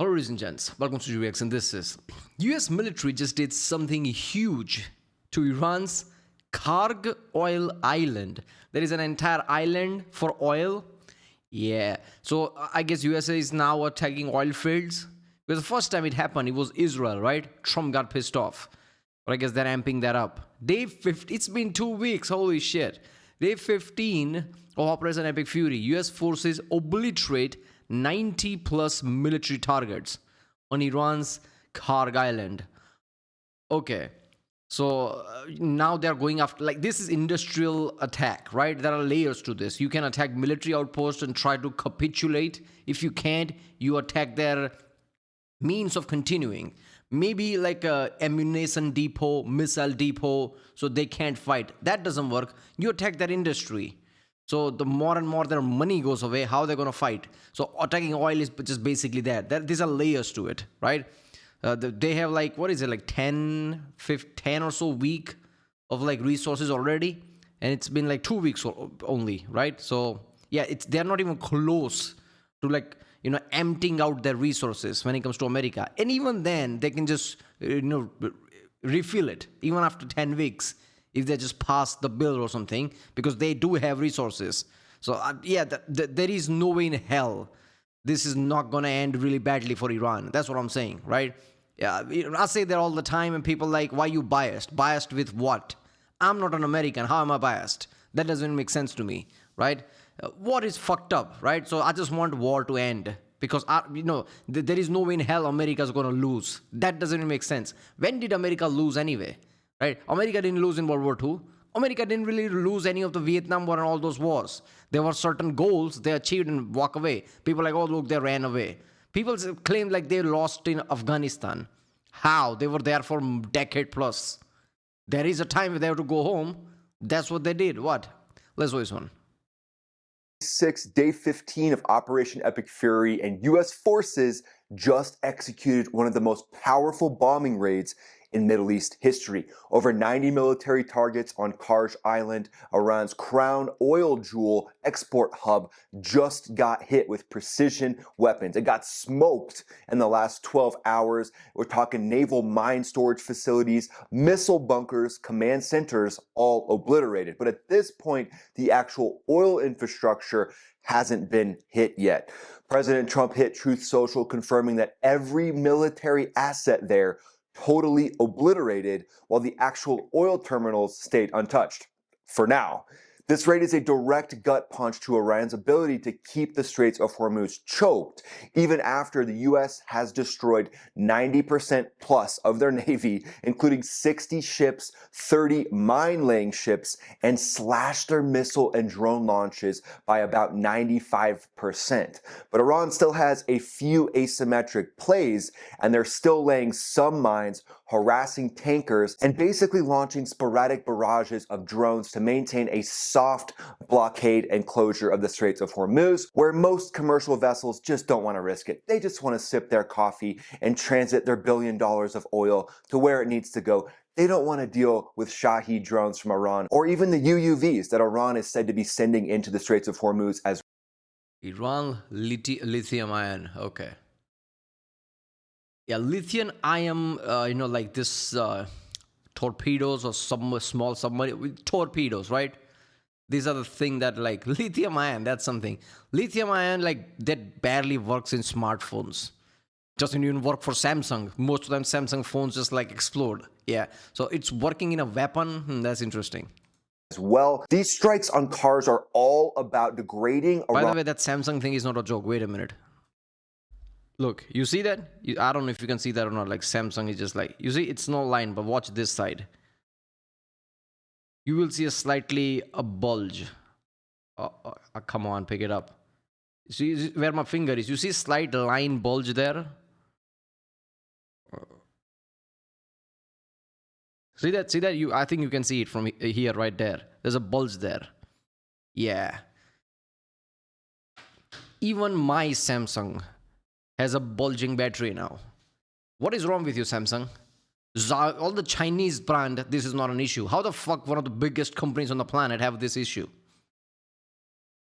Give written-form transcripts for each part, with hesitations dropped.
Hello, ladies and gents. Welcome to GWX, and this is US military just did something huge to Iran's Kharg oil island. There is an entire island for oil. Yeah. So I guess USA is now attacking oil fields. Because the first time it happened, it was Israel, right? Trump got pissed off. But I guess they're amping that up. Day 50, it's been 2 weeks. Holy shit. Day 15 of Operation Epic Fury. US forces obliterate 90 plus military targets on Iran's Kharg Island. Okay, so now they're going after, like, this is industrial attack, right? There are layers to this. You can attack military outposts and try to capitulate. If you can't, you attack their means of continuing. Maybe like a ammunition depot, missile depot, so they can't fight. That doesn't work. You attack their industry. So the more and more their money goes away, how they're going to fight? So attacking oil is just basically that. These are layers to it, right? They have like, what is it, like 10 or so week of like resources already. And it's been like 2 weeks only, right? So yeah, they're not even close to like, emptying out their resources when it comes to America. And even then, they can just, refill it, even after 10 weeks. If they just pass the bill or something, because they do have resources. So there is no way in hell this is not going to end really badly for Iran. That's what I'm saying, right? Yeah, I say that all the time, and people like, why you biased? Biased with what? I'm not an American. How am I biased? That doesn't make sense to me, right? War is fucked up, right? So I just want war to end. Because, there is no way in hell America is going to lose. That doesn't even make sense. When did America lose anyway? Right? America didn't lose in World War II. America didn't really lose any of the Vietnam War and all those wars. There were certain goals they achieved and walk away. People like, oh, look, they ran away. People claim like they lost in Afghanistan. How? They were there for a decade plus. There is a time they have to go home. That's what they did. What? Let's watch this one. Day 15 of Operation Epic Fury, and U.S. forces just executed one of the most powerful bombing raids in Middle East history. Over 90 military targets on Kharg Island, Iran's crown oil jewel export hub, just got hit with precision weapons. It got smoked in the last 12 hours. We're talking naval mine storage facilities, missile bunkers, command centers, all obliterated. But at this point, the actual oil infrastructure hasn't been hit yet. President Trump hit Truth Social confirming that every military asset there totally obliterated, while the actual oil terminals stayed untouched. For now. This raid is a direct gut punch to Iran's ability to keep the Straits of Hormuz choked, even after the U.S. has destroyed 90% plus of their navy, including 60 ships, 30 mine-laying ships, and slashed their missile and drone launches by about 95%. But Iran still has a few asymmetric plays, and they're still laying some mines, harassing tankers, and basically launching sporadic barrages of drones to maintain a soft blockade and closure of the Straits of Hormuz, where most commercial vessels just don't want to risk it. They just want to sip their coffee and transit their $1 billion of oil to where it needs to go. They don't want to deal with Shahed drones from Iran, or even the UUVs that Iran is said to be sending into the Straits of Hormuz as Iran lithium ion. Okay. Yeah, lithium ion, like this torpedoes or some small submarine with torpedoes, right? These are the thing that, like, lithium ion, that's something. Lithium ion, like, that barely works in smartphones. Doesn't even work for Samsung. Most of them Samsung phones just like explode. Yeah, so it's working in a weapon. That's interesting. As well. These strikes on cars are all about degrading By the way, that Samsung thing is not a joke. Wait a minute. Look, you see that? I don't know if you can see that or not. Like, Samsung is just like, you see, it's no line, but watch this side. You will see a bulge. Come on, pick it up. See where my finger is? You see slight line bulge there? See that? I think you can see it from here, right there. There's a bulge there. Yeah. Even my Samsung has a bulging battery now. What is wrong with you, Samsung? All the Chinese brand, this is not an issue. How the fuck one of the biggest companies on the planet have this issue?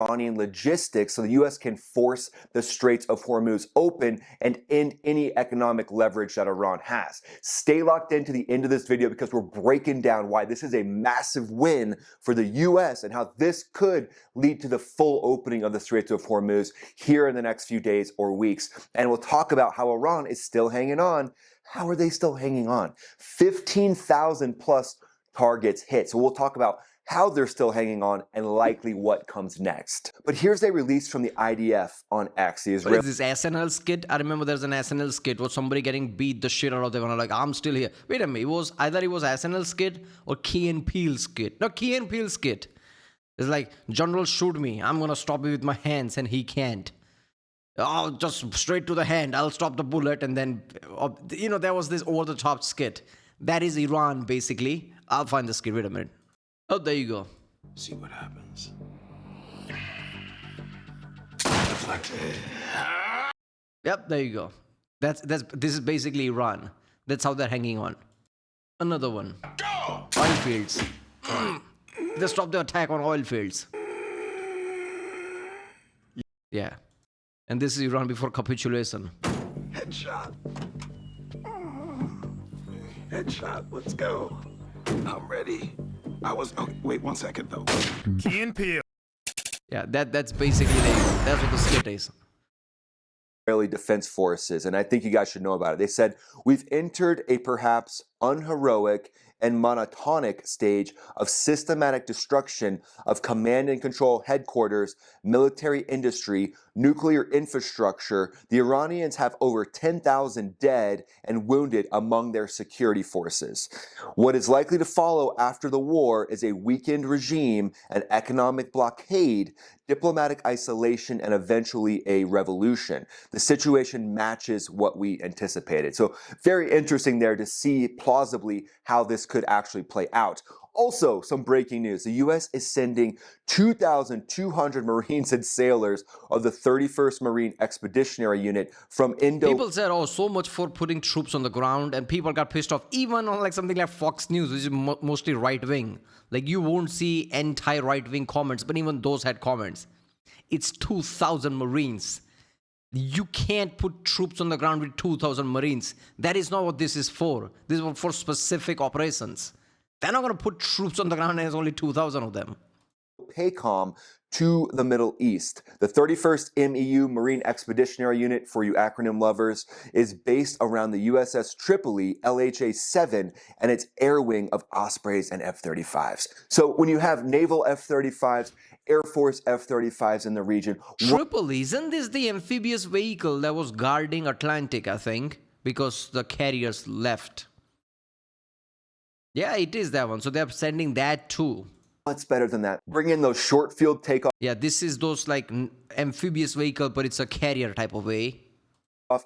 Iranian logistics so the U.S. can force the Straits of Hormuz open and end any economic leverage that Iran has. Stay locked into the end of this video because we're breaking down why this is a massive win for the U.S. and how this could lead to the full opening of the Straits of Hormuz here in the next few days or weeks. And we'll talk about how Iran is still hanging on. How are they still hanging on? 15,000 plus targets hit. So we'll talk about how they're still hanging on, and likely what comes next. But here's a release from the IDF on X. The What is this SNL skit? I remember there's an SNL skit with somebody getting beat the shit out of them and like, I'm still here. Wait a minute, it was either SNL skit or Key and Peele skit. No, Key and Peele skit. It's like, General, shoot me. I'm gonna stop it with my hands and he can't. Oh, just straight to the hand. I'll stop the bullet and then, there was this over-the-top skit. That is Iran, basically. I'll find the skit. Wait a minute. Oh, there you go. See what happens. Deflected. Yep, there you go. This is basically Iran. That's how they're hanging on. Another one. Go! Oil fields. They stopped the attack on oil fields. Yeah. And this is Iran before capitulation. Headshot. Headshot. Let's go. I'm ready. Wait 1 second though. Key and Peele. Yeah, that's basically that's what the skit is. Israeli Defense Forces, and I think you guys should know about it. They said, we've entered a perhaps unheroic and monotonic stage of systematic destruction of command and control headquarters, military industry, nuclear infrastructure. The Iranians have over 10,000 dead and wounded among their security forces. What is likely to follow after the war is a weakened regime, an economic blockade, diplomatic isolation, and eventually a revolution. The situation matches what we anticipated. So very interesting there to see plausibly how this could actually play out. Also, some breaking news. The U.S. is sending 2,200 Marines and sailors of the 31st Marine Expeditionary Unit from People said, oh, so much for putting troops on the ground, and people got pissed off, even on like something like Fox News, which is mostly right-wing. Like, you won't see anti-right-wing comments, but even those had comments. It's 2,000 Marines. You can't put troops on the ground with 2,000 Marines. That is not what this is for. This is for specific operations. They're not going to put troops on the ground and there's only 2,000 of them. PACOM to the Middle East. The 31st MEU Marine Expeditionary Unit, for you acronym lovers, is based around the USS Tripoli LHA-7 and its air wing of Ospreys and F-35s. So when you have naval F-35s, Air Force F-35s in the region... Tripoli, isn't this the amphibious vehicle that was guarding Atlantic, I think? Because the carriers left. Yeah, it is that one. So they're sending that too. What's better than that? Bring in those short field takeoff. Yeah, this is those like amphibious vehicle, but it's a carrier type of way.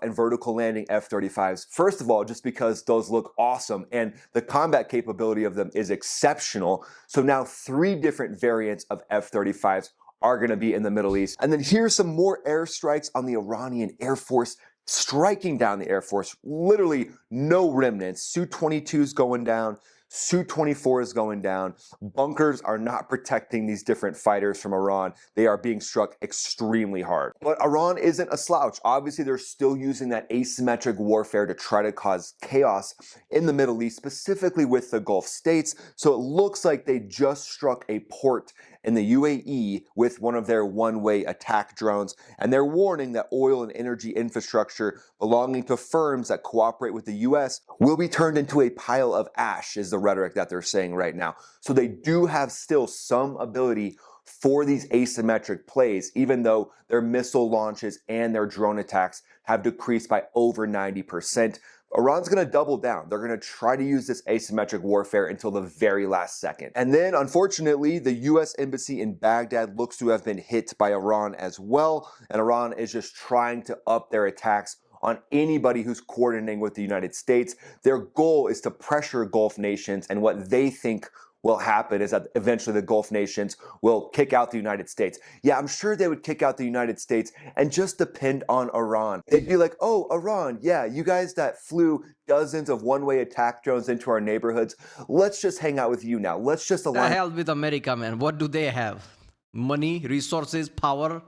And vertical landing F-35s. First of all, just because those look awesome and the combat capability of them is exceptional. So now 3 different variants of F-35s are going to be in the Middle East. And then here's some more airstrikes on the Iranian Air Force, striking down the Air Force. Literally no remnants. Su-22 is going down. Su-24 is going down. Bunkers are not protecting these different fighters from Iran. They are being struck extremely hard. But Iran isn't a slouch. Obviously, they're still using that asymmetric warfare to try to cause chaos in the Middle East, specifically with the Gulf states. So it looks like they just struck a port in the UAE with one of their one-way attack drones, and they're warning that oil and energy infrastructure belonging to firms that cooperate with the US will be turned into a pile of ash, is the rhetoric that they're saying right now. So they do have still some ability for these asymmetric plays, even though their missile launches and their drone attacks have decreased by over 90%. Iran's going to double down. They're going to try to use this asymmetric warfare until the very last second. And then, unfortunately, the U.S. embassy in Baghdad looks to have been hit by Iran as well. And Iran is just trying to up their attacks on anybody who's coordinating with the United States. Their goal is to pressure Gulf nations, and what they think will happen is that eventually the Gulf nations will kick out the United States. Yeah, I'm sure they would kick out the United States and just depend on Iran. They'd be like, oh, Iran, yeah, you guys that flew dozens of one-way attack drones into our neighborhoods, let's just hang out with you now. Let's just The align. hell with America, man. What do they have? Money, resources, power,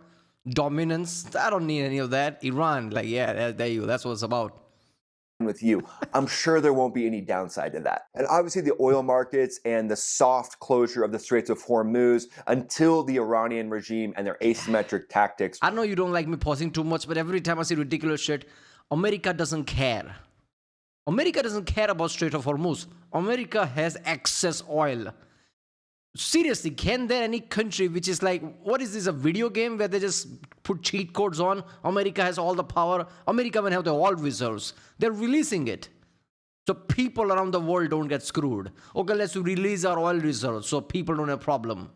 dominance. I don't need any of that. Iran, like, yeah, there you go. That's what it's about. With you, I'm sure there won't be any downside to that. And obviously the oil markets and the soft closure of the Straits of Hormuz until the Iranian regime and their asymmetric tactics. I know you don't like me pausing too much, but every time I see ridiculous shit, America doesn't care. America doesn't care about Strait of Hormuz. America has excess oil. Seriously, can there any country which is like, what is this, a video game where they just put cheat codes on? America has all the power. America will have the oil reserves. They're releasing it. So people around the world don't get screwed. Okay, let's release our oil reserves so people don't have problem.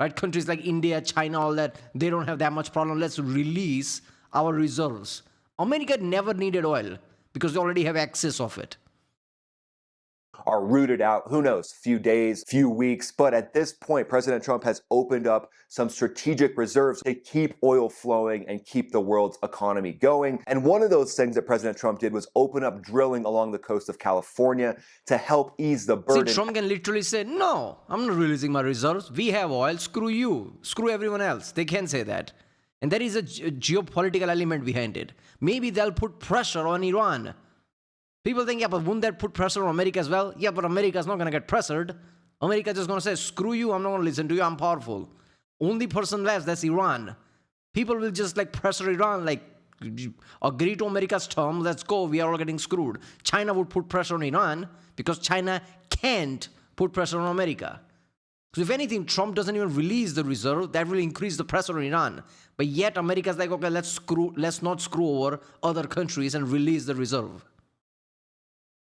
Right? Countries like India, China, all that, they don't have that much problem. Let's release our reserves. America never needed oil because they already have excess of it. Are rooted out, who knows, few days, few weeks. But at this point, President Trump has opened up some strategic reserves to keep oil flowing and keep the world's economy going. And one of those things that President Trump did was open up drilling along the coast of California to help ease the burden. See, Trump can literally say, no, I'm not releasing my reserves. We have oil. Screw you. Screw everyone else. They can say that. And there is a geopolitical element behind it. Maybe they'll put pressure on Iran. People think, yeah, but wouldn't that put pressure on America as well? Yeah, but America's not going to get pressured. America's just going to say, screw you, I'm not going to listen to you, I'm powerful. Only person left, that's Iran. People will just like pressure Iran, like agree to America's terms, let's go, we are all getting screwed. China would put pressure on Iran because China can't put pressure on America. So if anything, Trump doesn't even release the reserve, that will increase the pressure on Iran. But yet America's like, okay, let's not screw over other countries and release the reserve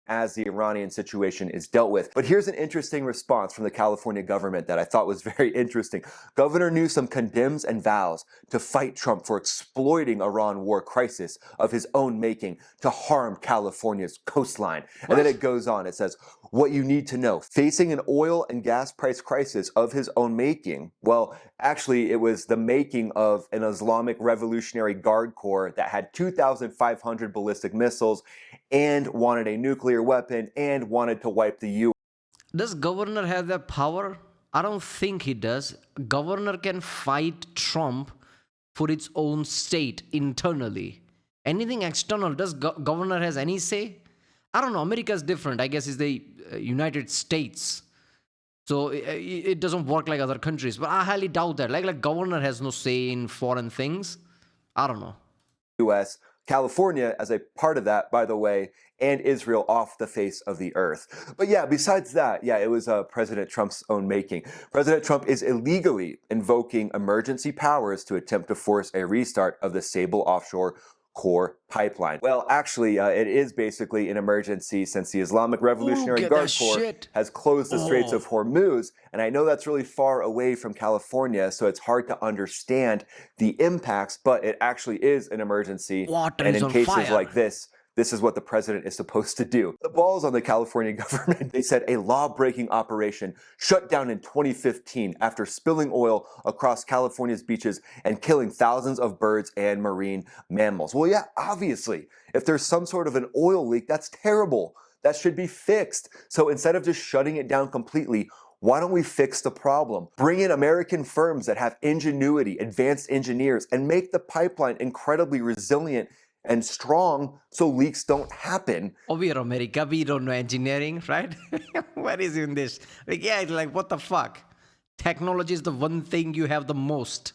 as the Iranian situation is dealt with. But here's an interesting response from the California government that I thought was very interesting. Governor Newsom condemns and vows to fight Trump for exploiting Iran war crisis of his own making to harm California's coastline. And then it goes on, it says, what you need to know, facing an oil and gas price crisis of his own making. Well, actually, it was the making of an Islamic Revolutionary Guard Corps that had 2,500 ballistic missiles and wanted a nuclear weapon and wanted to wipe the U.S. Does governor have that power? I don't think he does. Governor can fight Trump for its own state internally. Anything external, does governor has any say? I don't know. America is different. I guess it's the United States. So it doesn't work like other countries. But I highly doubt that. Like governor has no say in foreign things. I don't know. U.S., California as a part of that, by the way, and Israel off the face of the earth. But yeah, besides that, yeah, it was President Trump's own making. President Trump is illegally invoking emergency powers to attempt to force a restart of the Sable offshore core pipeline. Well, actually, it is basically an emergency since the Islamic Revolutionary Guard Corps has closed the Straits of Hormuz. And I know that's really far away from California, so it's hard to understand the impacts, but it actually is an emergency. And in cases like this is what the president is supposed to do. The ball's on the California government. They said a law-breaking operation shut down in 2015 after spilling oil across California's beaches and killing thousands of birds and marine mammals. Well, yeah, obviously, if there's some sort of an oil leak, that's terrible. That should be fixed. So instead of just shutting it down completely, why don't we fix the problem? Bring in American firms that have ingenuity, advanced engineers, and make the pipeline incredibly resilient and strong so leaks don't happen. Oh, we are America. We don't know engineering, right? Where is in this? Like, yeah, it's like, what the fuck? Technology is the one thing you have the most.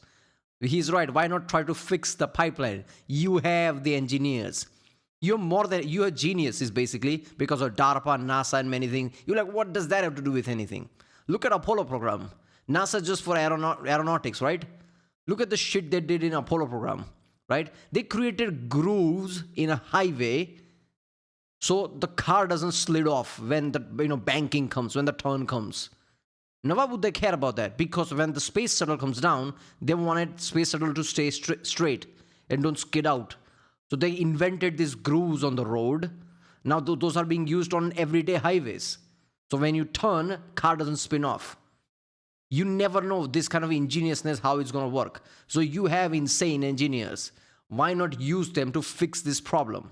He's right. Why not try to fix the pipeline? You have the engineers. You're geniuses, basically, because of DARPA, NASA, and many things. You're like, what does that have to do with anything? Look at Apollo program. NASA just for aeronautics, right? Look at the shit they did in Apollo program. Right? They created grooves in a highway so the car doesn't slide off when the banking comes, when the turn comes. Now why would they care about that? Because when the space shuttle comes down, they wanted space shuttle to stay straight and don't skid out. So they invented these grooves on the road. Now those are being used on everyday highways. So when you turn, car doesn't spin off. You never know this kind of ingeniousness, how it's going to work. So you have insane engineers. Why not use them to fix this problem?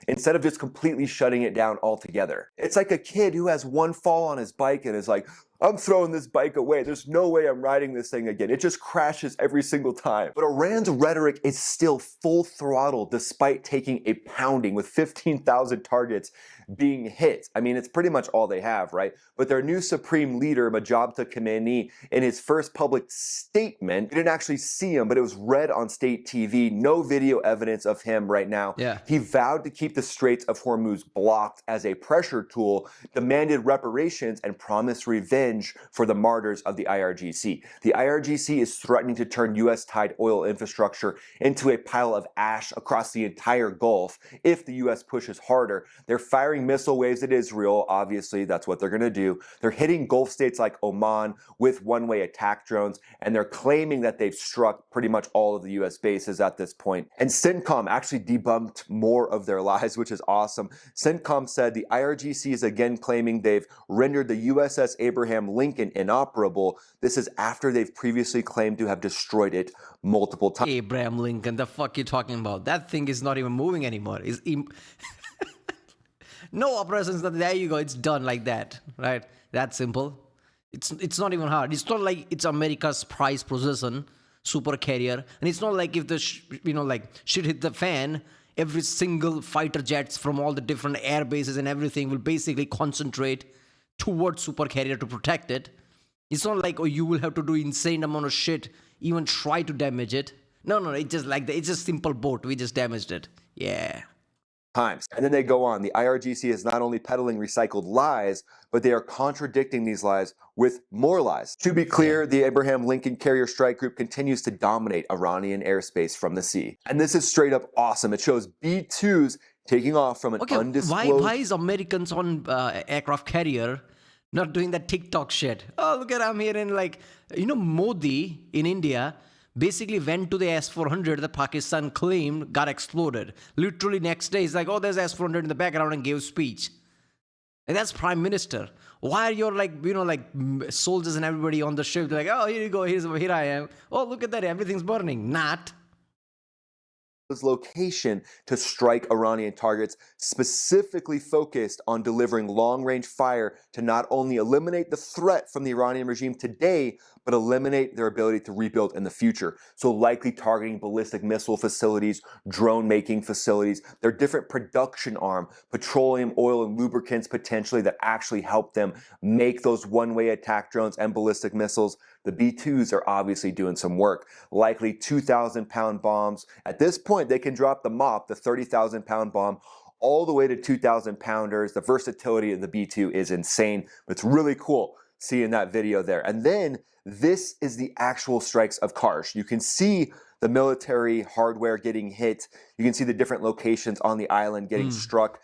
Instead of just completely shutting it down altogether. It's like a kid who has one fall on his bike and is like, I'm throwing this bike away. There's no way I'm riding this thing again. It just crashes every single time. But Iran's rhetoric is still full throttle despite taking a pounding with 15,000 targets being hit. I mean, it's pretty much all they have, right? But their new supreme leader, Majabta Khamenei, in his first public statement, you didn't actually see him, but it was read on state TV. No video evidence of him right now. Yeah. He vowed to keep the Strait of Hormuz blocked as a pressure tool, demanded reparations, and promised revenge for the martyrs of the IRGC. The IRGC is threatening to turn U.S.-tied oil infrastructure into a pile of ash across the entire Gulf if the U.S. pushes harder. They're firing missile waves at Israel. Obviously, that's what they're going to do. They're hitting Gulf states like Oman with one-way attack drones, and they're claiming that they've struck pretty much all of the U.S. bases at this point. And CENTCOM actually debunked more of their lies, which is awesome. CENTCOM said the IRGC is again claiming they've rendered the USS Abraham Lincoln inoperable. This is after they've previously claimed to have destroyed it multiple times. Abraham Lincoln, the fuck you talking about? That thing is not even moving anymore. No operations. There you go. It's done like that, right? That simple. It's not even hard. It's not like it's America's prized possession, super carrier, and it's not like if the shit hit the fan, every single fighter jets from all the different air bases and everything will basically concentrate towards super carrier to protect it. It's not like, oh, you will have to do insane amount of shit, even try to damage it. No, it's just like that. It's just simple boat. We just damaged it. Yeah. Times. And then they go on. The IRGC is not only peddling recycled lies, but they are contradicting these lies with more lies. To be clear, the Abraham Lincoln Carrier Strike Group continues to dominate Iranian airspace from the sea. And this is straight up awesome. It shows B-2s taking off from an undisclosed... Why is Americans on aircraft carrier not doing that TikTok shit? Oh, look at I'm here in Modi in India basically went to the S-400 that Pakistan claimed got exploded. Literally next day, he's like, oh, there's S-400 in the background and gave a speech. And that's Prime Minister. Why are your soldiers and everybody on the ship? They're like, oh, here you go, here I am. Oh, look at that, everything's burning. Not. Location to strike Iranian targets, specifically focused on delivering long-range fire to not only eliminate the threat from the Iranian regime today, but eliminate their ability to rebuild in the future. So likely targeting ballistic missile facilities, drone-making facilities, their different production arm, petroleum, oil, and lubricants potentially that actually help them make those one-way attack drones and ballistic missiles. The B-2s are obviously doing some work, likely 2,000-pound bombs. At this point, they can drop the MOP, the 30,000-pound bomb, all the way to 2,000-pounders. The versatility of the B-2 is insane, but it's really cool seeing that video there. And then this is the actual strikes of Kharg. You can see the military hardware getting hit. You can see the different locations on the island getting struck,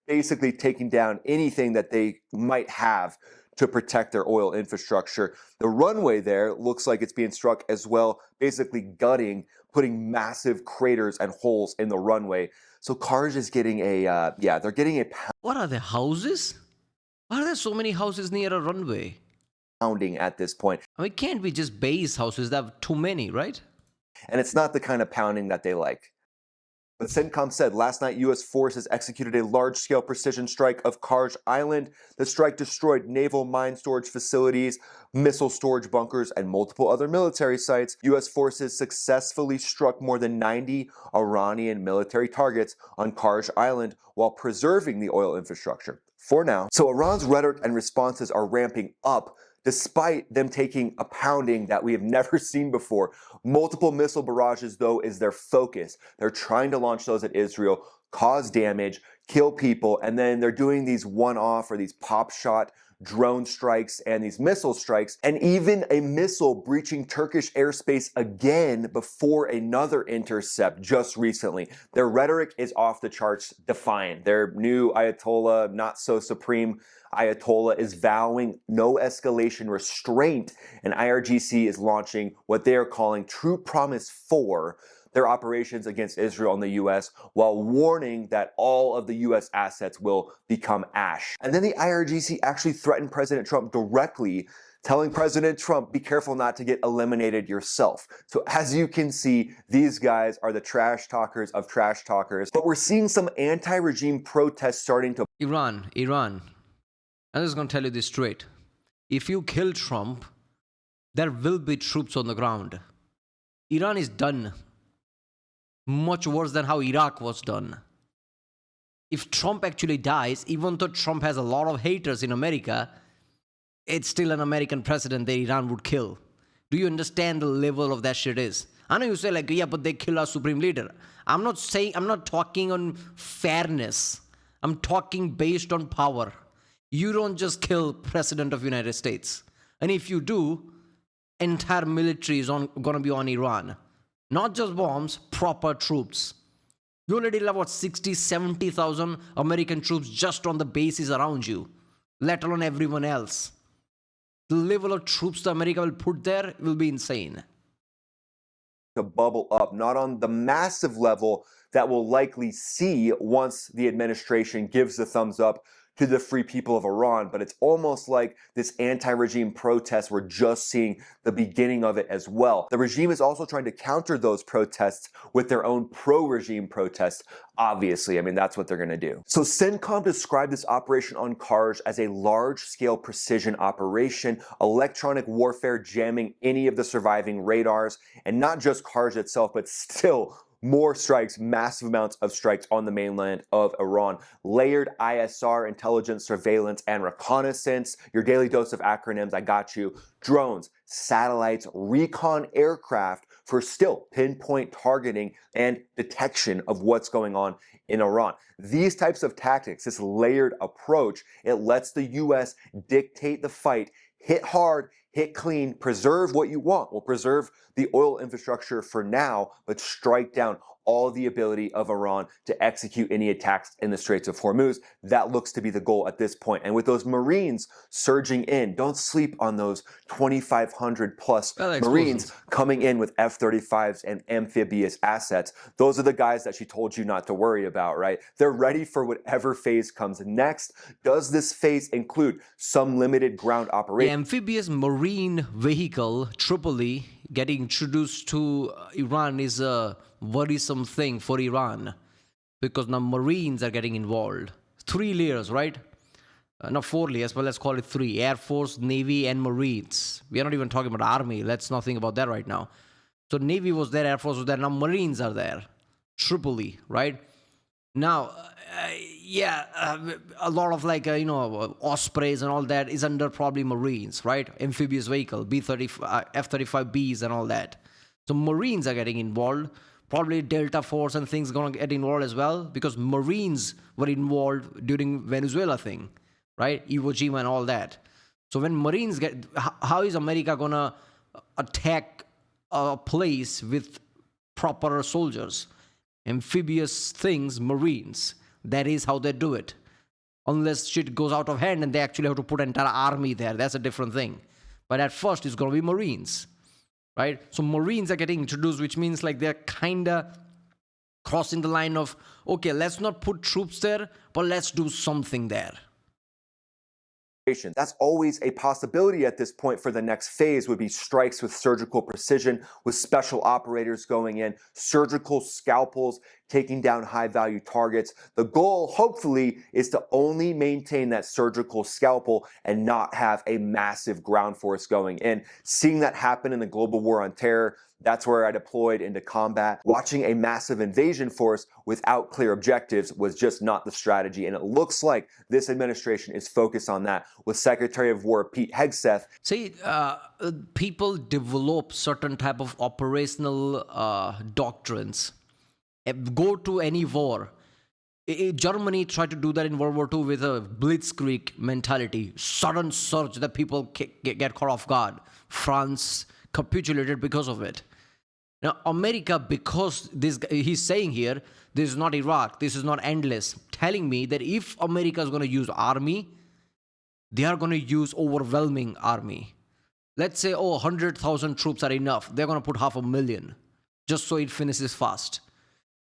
basically taking down anything that they might have to protect their oil infrastructure. The runway there looks like it's being struck as well, basically gutting, putting massive craters and holes in the runway. So Kharg is getting they're getting a What are the houses? Why are there so many houses near a runway? pounding at this point. I mean, it can't be just base houses. There are too many, right? And it's not the kind of pounding that they like. But CENTCOM said last night U.S. forces executed a large-scale precision strike of Kharg Island. The strike destroyed naval mine storage facilities, missile storage bunkers, and multiple other military sites. U.S. forces successfully struck more than 90 Iranian military targets on Kharg Island while preserving the oil infrastructure. For now. So Iran's rhetoric and responses are ramping up despite them taking a pounding that we have never seen before. Multiple missile barrages, though, is their focus. They're trying to launch those at Israel, cause damage, kill people, and then they're doing these one-off or these pop-shot drone strikes and these missile strikes, and even a missile breaching Turkish airspace again before another intercept just recently. Their rhetoric is off the charts defiant. Their new Ayatollah, not so supreme Ayatollah, is vowing no escalation restraint, and IRGC is launching what they are calling True Promise 4, their operations against Israel and the U.S., while warning that all of the U.S. assets will become ash. And then the IRGC actually threatened President Trump directly, telling President Trump, be careful not to get eliminated yourself. So as you can see, these guys are the trash talkers of trash talkers. But we're seeing some anti-regime protests starting to... Iran. I'm just going to tell you this straight. if you kill Trump, there will be troops on the ground. Iran is done. Much worse than how Iraq was done. If Trump actually dies, even though Trump has a lot of haters in America, it's still an American president that Iran would kill. Do you understand the level of that shit is? I know you say like, yeah, but they kill our supreme leader. I'm not talking on fairness. I'm talking based on power. You don't just kill President of United States. And if you do, entire military is going to be on Iran. Not just bombs, proper troops. You already have about 60, 70,000 American troops just on the bases around you, let alone everyone else. The level of troops that America will put there will be insane. To bubble up, not on the massive level that we'll likely see once the administration gives the thumbs up to the free people of Iran, but it's almost like this anti-regime protest, we're just seeing the beginning of it as well. The regime is also trying to counter those protests with their own pro-regime protests, obviously. I mean, that's what they're going to do. So CENTCOM described this operation on Kharg as a large-scale precision operation, electronic warfare jamming any of the surviving radars, and not just Kharg itself, but still more strikes, massive amounts of strikes on the mainland of Iran. Layered ISR, intelligence, surveillance, and reconnaissance. Your daily dose of acronyms, I got you. Drones, satellites, recon aircraft for still pinpoint targeting and detection of what's going on in Iran. These types of tactics, this layered approach, it lets the US dictate the fight, hit hard, hit clean, preserve what you want. We'll preserve the oil infrastructure for now, but strike down all the ability of Iran to execute any attacks in the Straits of Hormuz. That looks to be the goal at this point. And with those Marines surging in, don't sleep on those 2,500 plus Marines coming in with F-35s and amphibious assets. Those are the guys that she told you not to worry about, right? They're ready for whatever phase comes next. Does this phase include some limited ground The operation? amphibious marine vehicle, Tripoli, getting introduced to Iran is a worrisome thing for Iran because now Marines are getting involved. 3 layers, right? Not 4 layers, but let's call it 3. Air Force, Navy, and Marines. We are not even talking about Army. Let's not think about that right now. So Navy was there, Air Force was there, now Marines are there. Tripoli, right? Now, a lot of Ospreys and all that is under probably Marines, right? Amphibious vehicle, F-35Bs and all that. So Marines are getting involved. Probably Delta Force and things going to get involved as well because Marines were involved during Venezuela thing, right? Iwo Jima and all that. So when Marines get, how is America going to attack a place with proper soldiers? Amphibious things, Marines. That is how they do it. Unless shit goes out of hand and they actually have to put an entire army there. That's a different thing. But at first, it's going to be Marines. Right? So Marines are getting introduced, which means like they're kind of crossing the line of, okay, let's not put troops there, but let's do something there. That's always a possibility at this point for the next phase would be strikes with surgical precision, with special operators going in, surgical scalpels, taking down high-value targets. The goal, hopefully, is to only maintain that surgical scalpel and not have a massive ground force going in. Seeing that happen in the global war on terror, that's where I deployed into combat. Watching a massive invasion force without clear objectives was just not the strategy, and it looks like this administration is focused on that with Secretary of War Pete Hegseth. See, people develop certain type of operational doctrines. Go to any war. Germany tried to do that in World War II with a blitzkrieg mentality, sudden surge that people get caught off guard. France capitulated because of it. Now, America, because he's saying here, this is not Iraq, this is not endless, telling me that if America is going to use army, they are going to use overwhelming army. Let's say, 100,000 troops are enough. They're going to put 500,000 just so it finishes fast.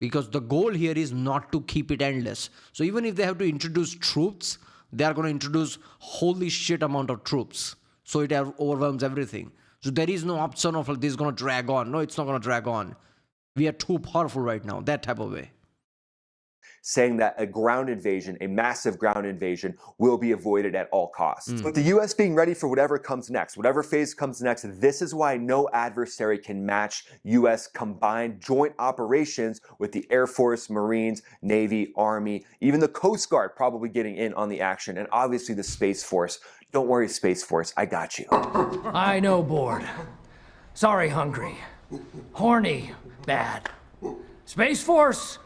Because the goal here is not to keep it endless. So even if they have to introduce troops, they are going to introduce holy shit amount of troops. So it overwhelms everything. So there is no option of this is going to drag on. No, it's not going to drag on. We are too powerful right now, that type of way. saying that a ground invasion, a massive ground invasion, will be avoided at all costs. With the US being ready for whatever comes next, whatever phase comes next, this is why no adversary can match US combined joint operations with the Air Force, Marines, Navy, Army, even the Coast Guard probably getting in on the action, and obviously the Space Force. Don't worry, Space Force, I got you. I know, bored. Sorry, hungry. Horny, bad. Space Force,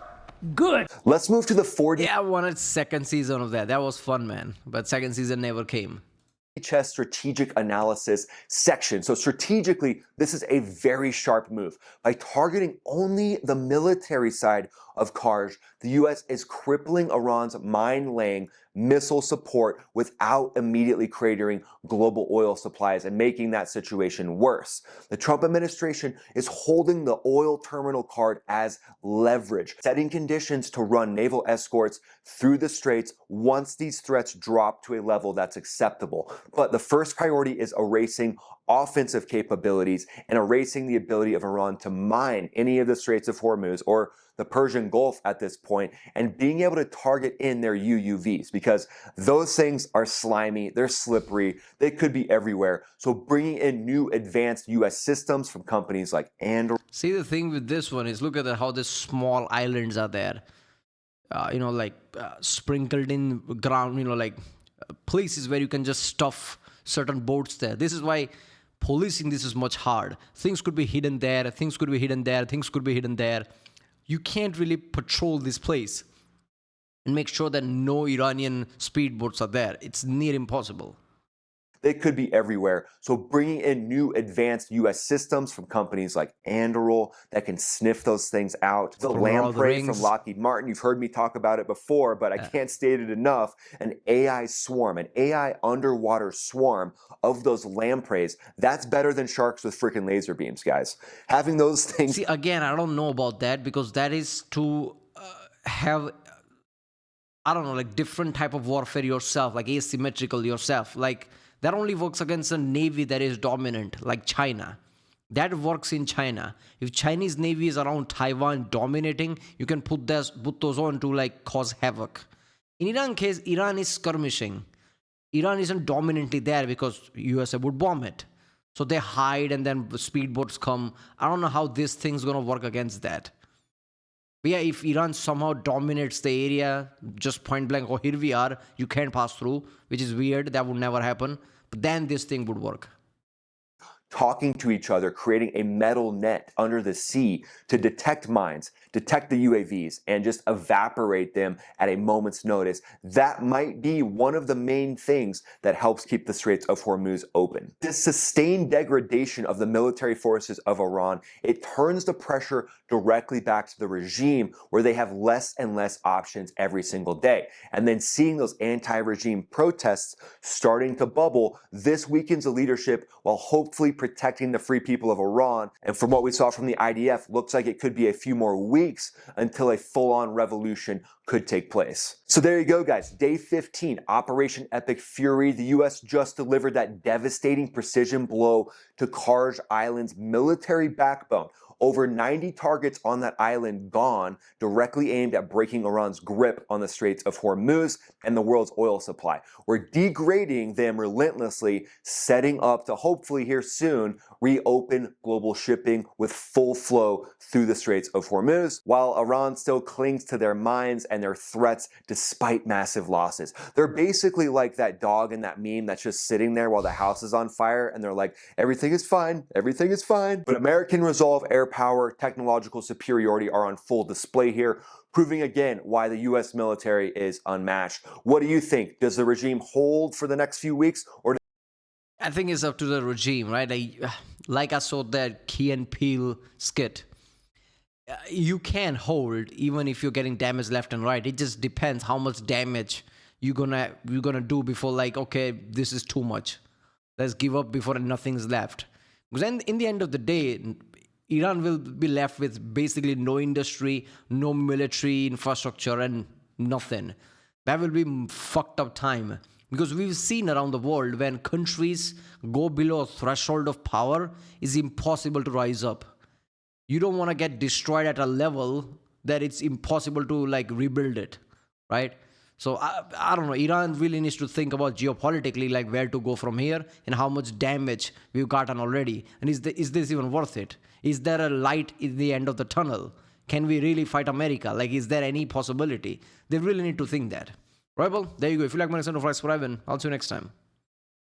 good. Let's move to the 40 Yeah, I wanted second season of that. That was fun, man. But second season never came. chess strategic analysis section. So strategically, this is a very sharp move. By targeting only the military side of Kharg, the US is crippling Iran's mine-laying missile support without immediately cratering global oil supplies and making that situation worse. The Trump administration is holding the oil terminal card as leverage, setting conditions to run naval escorts through the straits once these threats drop to a level that's acceptable. But the first priority is erasing offensive capabilities and erasing the ability of Iran to mine any of the Straits of Hormuz or the Persian Gulf at this point, and being able to target in their UUVs, because those things are slimy, they're slippery, they could be everywhere. So bringing in new advanced US systems from companies like Andor. See, the thing with this one is, look at how the small islands are there. Sprinkled in ground, places where you can just stuff certain boats there. This is why policing this is much hard. Things could be hidden there, things could be hidden there, things could be hidden there. You can't really patrol this place and make sure that no Iranian speedboats are there. It's near impossible. They could be everywhere. So bringing in new advanced US systems from companies like Andor that can sniff those things out. The lamprey from Lockheed Martin, you've heard me talk about it before, but I can't state it enough. An AI swarm, an AI underwater swarm of those lampreys, that's better than sharks with freaking laser beams, guys. Having those things. See, again, I don't know about that, because that is to have, different type of warfare yourself, like asymmetrical yourself. That only works against a navy that is dominant, like China. That works in China. If Chinese navy is around Taiwan dominating, you can put those on to cause havoc. In Iran case, Iran is skirmishing. Iran isn't dominantly there because USA would bomb it. So they hide and then speedboats come. I don't know how this thing's gonna work against that. But yeah, if Iran somehow dominates the area, just point blank, oh, here we are, you can't pass through, which is weird, that would never happen. But then this thing would work. Talking to each other, creating a metal net under the sea to detect mines, detect the UAVs, and just evaporate them at a moment's notice. That might be one of the main things that helps keep the Straits of Hormuz open. This sustained degradation of the military forces of Iran, it turns the pressure directly back to the regime, where they have less and less options every single day. And then seeing those anti-regime protests starting to bubble, this weakens the leadership while hopefully protecting the free people of Iran. And from what we saw from the IDF, looks like it could be a few more weeks until a full-on revolution could take place. So there you go, guys. Day 15, Operation Epic Fury. The US just delivered that devastating precision blow to Kharg Island's military backbone. Over 90 targets on that island gone, directly aimed at breaking Iran's grip on the Straits of Hormuz and the world's oil supply. We're degrading them relentlessly, setting up to hopefully here soon reopen global shipping with full flow through the Straits of Hormuz, while Iran still clings to their mines and their threats despite massive losses. They're basically like that dog in that meme that's just sitting there while the house is on fire, and they're like, everything is fine, everything is fine. But American resolve, airpower, technological superiority are on full display here, proving again why the US military is unmatched. What do you think? Does the regime hold for the next few weeks, or I think it's up to the regime, right? Like I saw that Key and Peele skit. You can hold even if you're getting damage left and right. It just depends how much damage you're gonna do before, okay, this is too much. Let's give up before nothing's left. Because in the end of the day, Iran will be left with basically no industry, no military infrastructure, and nothing. That will be fucked up time. Because we've seen around the world, when countries go below a threshold of power, it's impossible to rise up. You don't want to get destroyed at a level that it's impossible to like rebuild it, right? So I don't know. Iran really needs to think about geopolitically, like where to go from here and how much damage we've gotten already. And is this even worth it? Is there a light in the end of the tunnel? Can we really fight America? Like, is there any possibility? They really need to think that. Right, well, there you go. If you like my content, subscribe, and I'll see you next time.